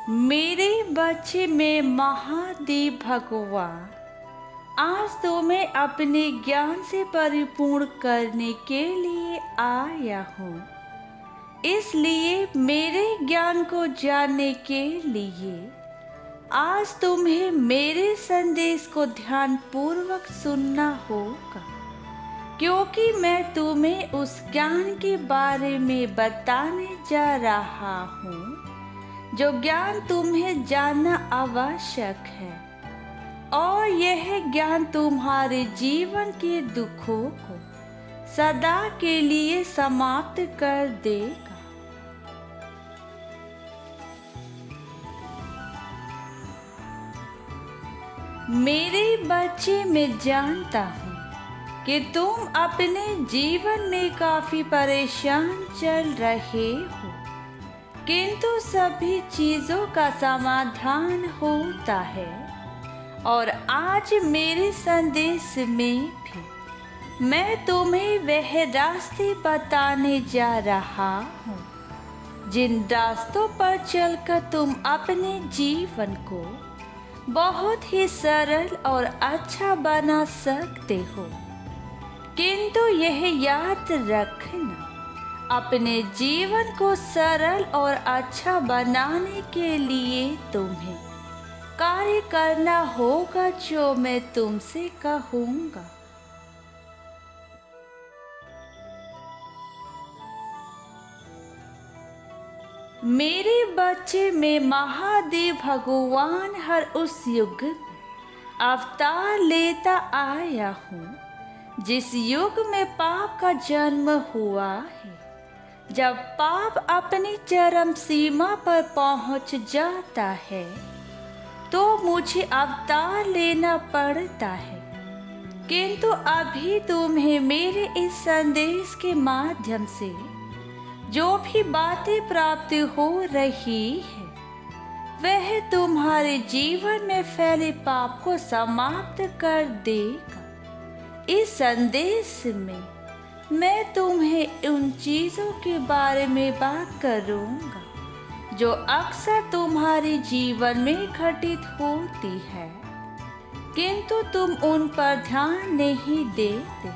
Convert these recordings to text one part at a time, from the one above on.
मेरे बच्चे में महादेव भगवान आज तुम्हें अपने ज्ञान से परिपूर्ण करने के लिए आया हूँ। इसलिए मेरे ज्ञान को जानने के लिए आज तुम्हें मेरे संदेश को ध्यान पूर्वक सुनना होगा, क्योंकि मैं तुम्हें उस ज्ञान के बारे में बताने जा रहा हूँ जो ज्ञान तुम्हें जानना आवश्यक है, और यह ज्ञान तुम्हारे जीवन के दुखों को सदा के लिए समाप्त कर देगा। मेरे बच्चे, मैं जानता हूँ कि तुम अपने जीवन में काफी परेशान चल रहे हो, किंतु सभी चीजों का समाधान होता है। और आज मेरे संदेश में भी मैं तुम्हें वह रास्ते बताने जा रहा हूँ जिन रास्तों पर चलकर तुम अपने जीवन को बहुत ही सरल और अच्छा बना सकते हो। किंतु यह याद रखना, अपने जीवन को सरल और अच्छा बनाने के लिए तुम्हें कार्य करना होगा जो मैं तुमसे कहूँगा। मेरे बच्चे, में महादेव भगवान हर उस युग में अवतार लेता आया हूँ जिस युग में पाप का जन्म हुआ है। जब पाप अपनी चरम सीमा पर पहुंच जाता है तो मुझे अवतार लेना पड़ता है। किंतु अभी तुम्हें मेरे इस संदेश के माध्यम से जो भी बातें प्राप्त हो रही है वह तुम्हारे जीवन में फैले पाप को समाप्त कर देगा। इस संदेश में मैं तुम्हें उन चीज़ों के बारे में बात करूँगा जो अक्सर तुम्हारे जीवन में घटित होती है, किंतु तुम उन पर ध्यान नहीं देते।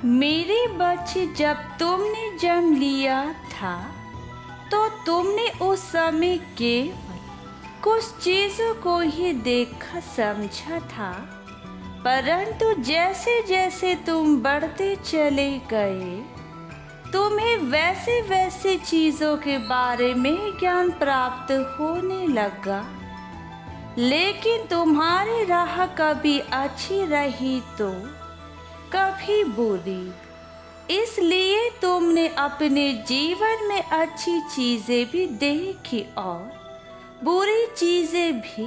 मेरे बच्चे, जब तुमने जन्म लिया था तो तुमने उस समय केवल कुछ चीजों को ही देखा समझा था, परंतु जैसे जैसे तुम बढ़ते चले गए तुम्हें वैसे वैसे चीजों के बारे में ज्ञान प्राप्त होने लगा। लेकिन तुम्हारी राह कभी अच्छी रही तो कभी बुरी, इसलिए तुमने अपने जीवन में अच्छी चीजें भी देखी और बुरी चीजें भी।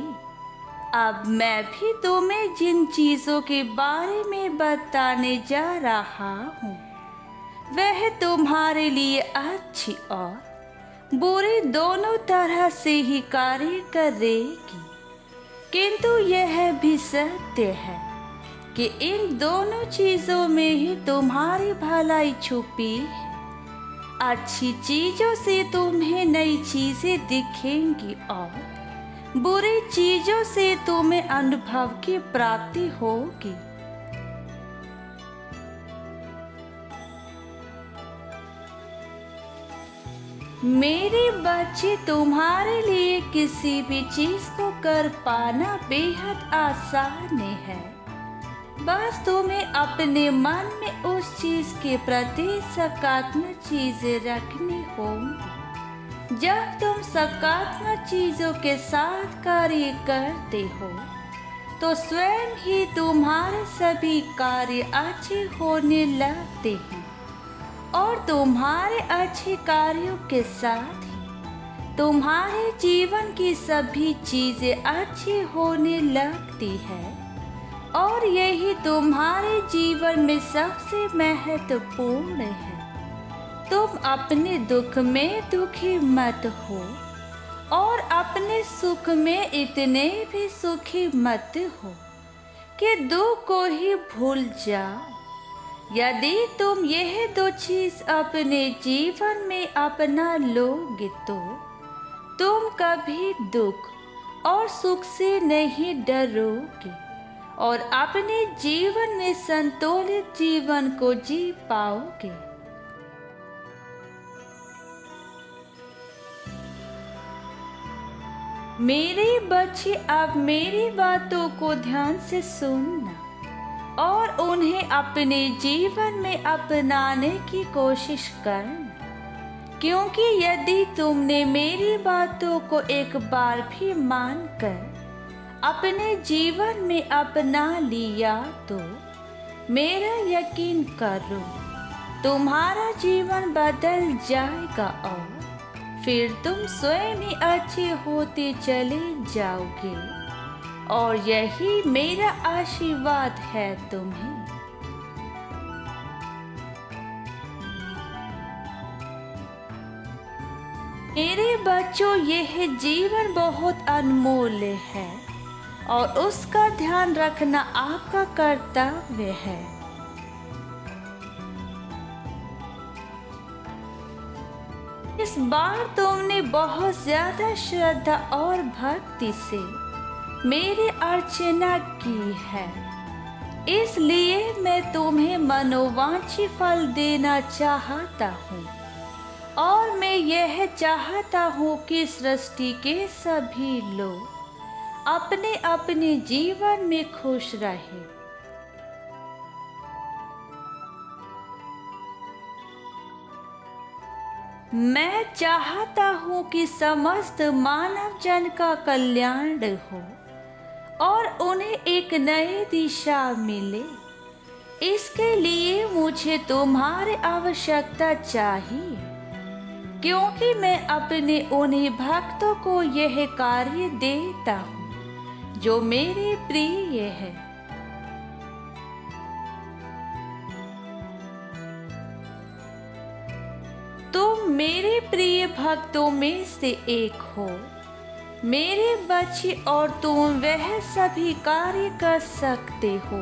अब मैं भी तुम्हें जिन चीजों के बारे में बताने जा रहा हूँ वह तुम्हारे लिए अच्छी और बुरी दोनों तरह से ही कार्य करेगी। किंतु यह भी सत्य है कि इन दोनों चीजों में ही तुम्हारी भलाई छुपी है। अच्छी चीजों से तुम्हें नई चीजें दिखेंगी और बुरी चीजों से तुम्हें अनुभव की प्राप्ति होगी। मेरे बच्चे, तुम्हारे लिए किसी भी चीज को कर पाना बेहद आसान है। बस तुम्हें अपने मन में उस चीज के प्रति सकारात्मक चीजें रखनी होंगी। जब तुम सकारात्मक चीजों के साथ कार्य करते हो तो स्वयं ही तुम्हारे सभी कार्य अच्छे होने लगते हैं, और तुम्हारे अच्छे कार्यों के साथ ही तुम्हारे जीवन की सभी चीजें अच्छी होने लगती है। और यही तुम्हारे जीवन में सबसे महत्वपूर्ण है। तुम अपने दुख में दुखी मत हो और अपने सुख में इतने भी सुखी मत हो कि दुख को ही भूल जाओ। यदि तुम यह दो चीज अपने जीवन में अपना लोगे तो तुम कभी दुख और सुख से नहीं डरोगे और अपने जीवन में संतुलित जीवन को जी पाओगे। मेरे बच्चे, अब मेरी बातों को ध्यान से सुनना और उन्हें अपने जीवन में अपनाने की कोशिश करना, क्योंकि यदि तुमने मेरी बातों को एक बार भी मानकर अपने जीवन में अपना लिया तो मेरा यकीन करो तुम्हारा जीवन बदल जाएगा और फिर तुम स्वयं ही अच्छे होते चले जाओगे। और यही मेरा आशीर्वाद है तुम्हें। मेरे बच्चों, यह जीवन बहुत अनमोल है और उसका ध्यान रखना आपका कर्तव्य है। इस बार तुमने बहुत ज्यादा श्रद्धा और भक्ति से मेरी अर्चना की है, इसलिए मैं तुम्हें मनोवांछित फल देना चाहता हूँ। और मैं यह चाहता हूँ कि सृष्टि के सभी लोग अपने अपने जीवन में खुश रहें। मैं चाहता हूँ कि समस्त मानव जन का कल्याण हो और उन्हें एक नई दिशा मिले। इसके लिए मुझे तुम्हारी आवश्यकता चाहिए, क्योंकि मैं अपने उन्हीं भक्तों को यह कार्य देता हूँ जो मेरे प्रिय है। तुम मेरे प्रिय भक्तों में से एक हो मेरे बच्चे, और तुम वह सभी कार्य कर सकते हो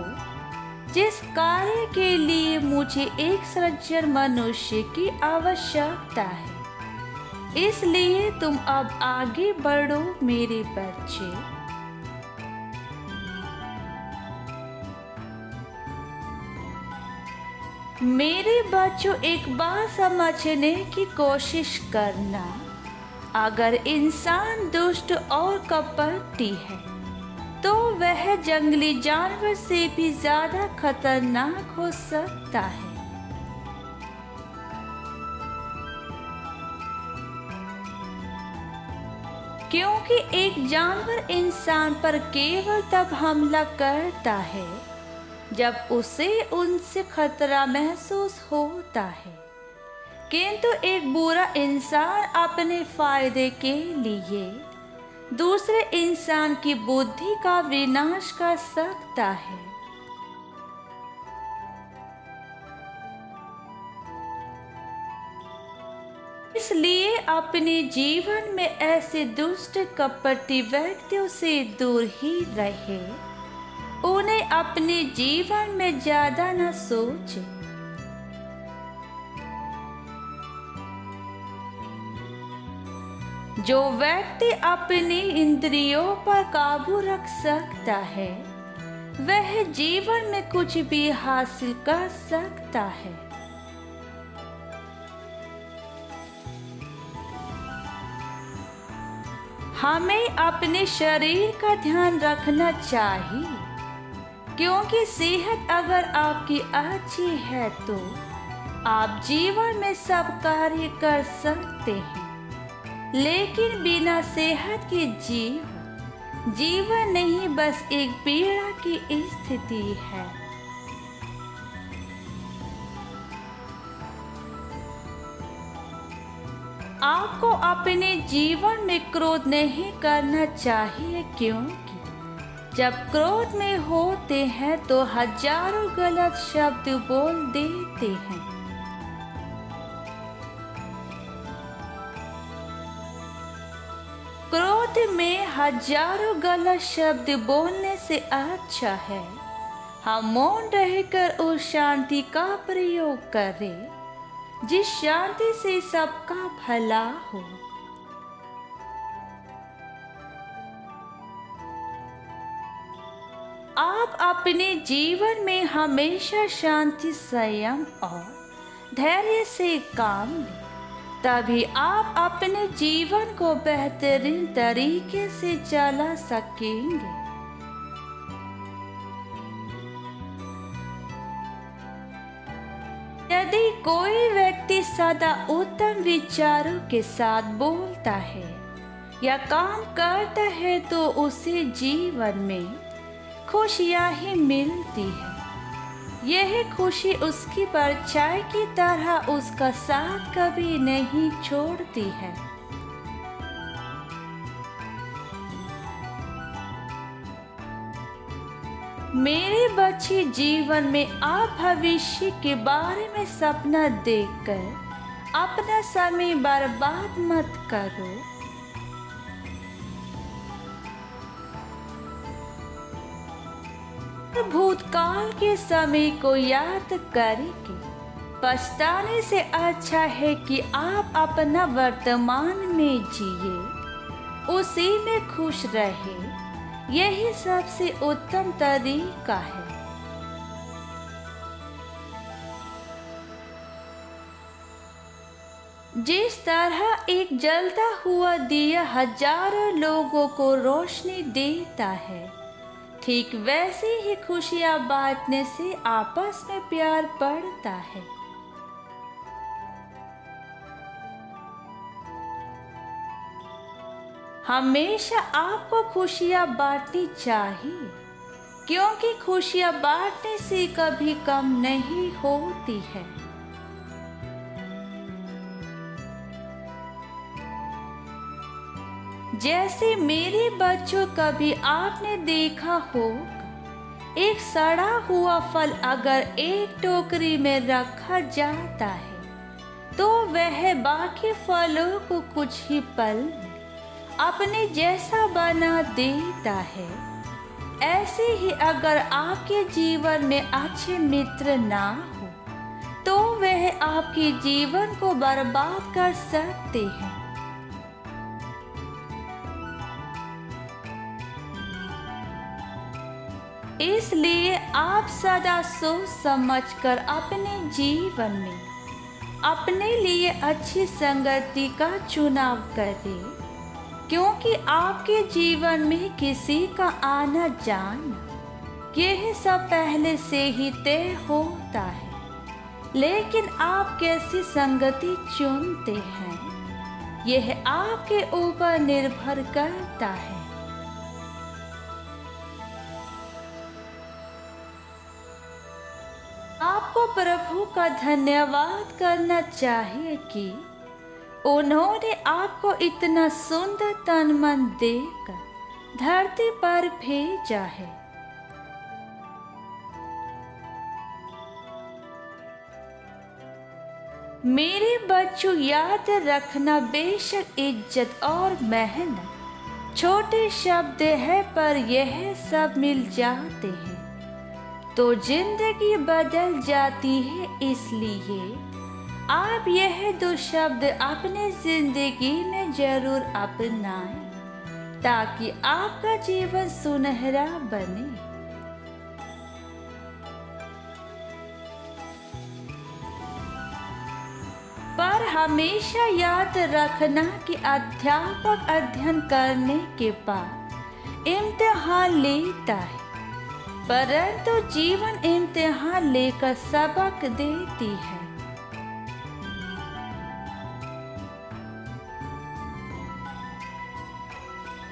जिस कार्य के लिए मुझे एक सज्जन मनुष्य की आवश्यकता है। इसलिए तुम अब आगे बढ़ो मेरे बच्चे। मेरे बच्चों, एक बात समझने की कोशिश करना, अगर इंसान दुष्ट और कपटी है तो वह जंगली जानवर से भी ज्यादा खतरनाक हो सकता है। क्योंकि एक जानवर इंसान पर केवल तब हमला करता है जब उसे उनसे खतरा महसूस होता है, किंतु एक बुरा इंसान अपने फायदे के लिए दूसरे इंसान की बुद्धि का विनाश कर सकता है। इसलिए अपने जीवन में ऐसे दुष्ट कपटी व्यक्तियों से दूर ही रहे। उन्हें अपने जीवन में ज्यादा न सोचे। जो व्यक्ति अपनी इंद्रियों पर काबू रख सकता है वह जीवन में कुछ भी हासिल कर सकता है। हमें अपने शरीर का ध्यान रखना चाहिए, क्योंकि सेहत अगर आपकी अच्छी है तो आप जीवन में सब कार्य कर सकते हैं। लेकिन बिना सेहत के जीवन नहीं, बस एक पीड़ा की स्थिति है। आपको अपने जीवन में क्रोध नहीं करना चाहिए, क्योंकि जब क्रोध में होते हैं तो हजारों गलत शब्द बोल देते हैं। क्रोध में हजारों गलत शब्द बोलने से अच्छा है हम मौन रहकर उस शांति का प्रयोग करें जिस शांति से सबका भला हो। आप अपने जीवन में हमेशा शांति, संयम और धैर्य से काम लें, तभी आप अपने जीवन को बेहतरीन तरीके से चला सकेंगे। यदि कोई व्यक्ति सदा उत्तम विचारों के साथ बोलता है या काम करता है तो उसे जीवन में खुशियाँ ही मिलती है। यह खुशी उसकी परछाई की तरह उसका साथ कभी नहीं छोड़ती है। मेरे बच्चे, जीवन में आप भविष्य के बारे में सपना देखकर अपना समय बर्बाद मत करो। भूतकाल के समय को याद करके पछताने से अच्छा है कि आप अपना वर्तमान में जिए, उसी में खुश रहे। यही सबसे उत्तम तरीका है। जिस तरह एक जलता हुआ दिया हजारों लोगों को रोशनी देता है, ठीक वैसे ही खुशियां बांटने से आपस में प्यार बढ़ता है। हमेशा आपको खुशियां बांटनी चाहिए, क्योंकि खुशियां बांटने से कभी कम नहीं होती है। जैसे मेरे बच्चों, कभी आपने देखा होगा एक सड़ा हुआ फल अगर एक टोकरी में रखा जाता है तो वह बाकी फलों को कुछ ही पल में अपने जैसा बना देता है। ऐसे ही अगर आपके जीवन में अच्छे मित्र ना हो तो वह आपके जीवन को बर्बाद कर सकते हैं। इसलिए आप सदा सोच समझकर अपने जीवन में अपने लिए अच्छी संगति का चुनाव करें, क्योंकि आपके जीवन में किसी का आना जाना यह सब पहले से ही तय होता है। लेकिन आप कैसी संगति चुनते हैं यह आपके ऊपर निर्भर करता है। आपको प्रभु का धन्यवाद करना चाहिए कि उन्होंने आपको इतना सुंदर तन मन देकर धरती पर भेजा है। मेरे बच्चों, याद रखना, बेशक इज्जत और मेहनत छोटे शब्द है, पर यह सब मिल जाते हैं तो जिंदगी बदल जाती है। इसलिए आप यह दो शब्द अपने जिंदगी में जरूर अपनाएं ताकि आपका जीवन सुनहरा बने। पर हमेशा याद रखना कि अध्यापक अध्ययन करने के बाद इम्तिहान लेता है, परंतु जीवन इम्तिहान लेकर सबक देती है।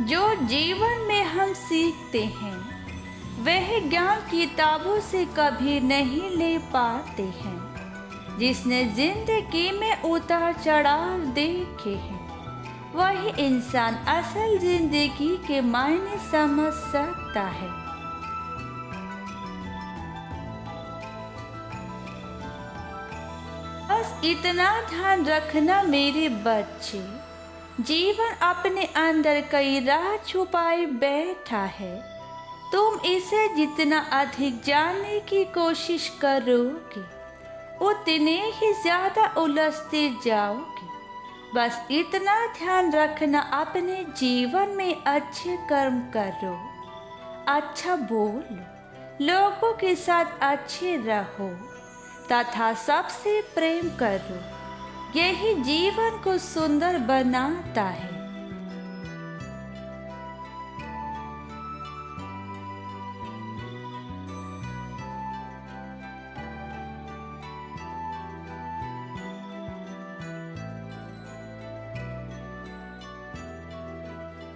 जो जीवन में हम सीखते हैं वह ज्ञान किताबों से कभी नहीं ले पाते हैं। जिसने जिंदगी में उतार चढ़ाव देखे हैं वही इंसान असल जिंदगी के मायने समझ सकता है। बस इतना ध्यान रखना मेरे बच्चे, जीवन अपने अंदर कई राज छुपाए बैठा है। तुम इसे जितना अधिक जानने की कोशिश करोगे उतने ही ज्यादा उलझते जाओगे। बस इतना ध्यान रखना, अपने जीवन में अच्छे कर्म करो, अच्छा बोलो, लोगों के साथ अच्छे रहो तथा सबसे प्रेम करो। यही जीवन को सुंदर बनाता है।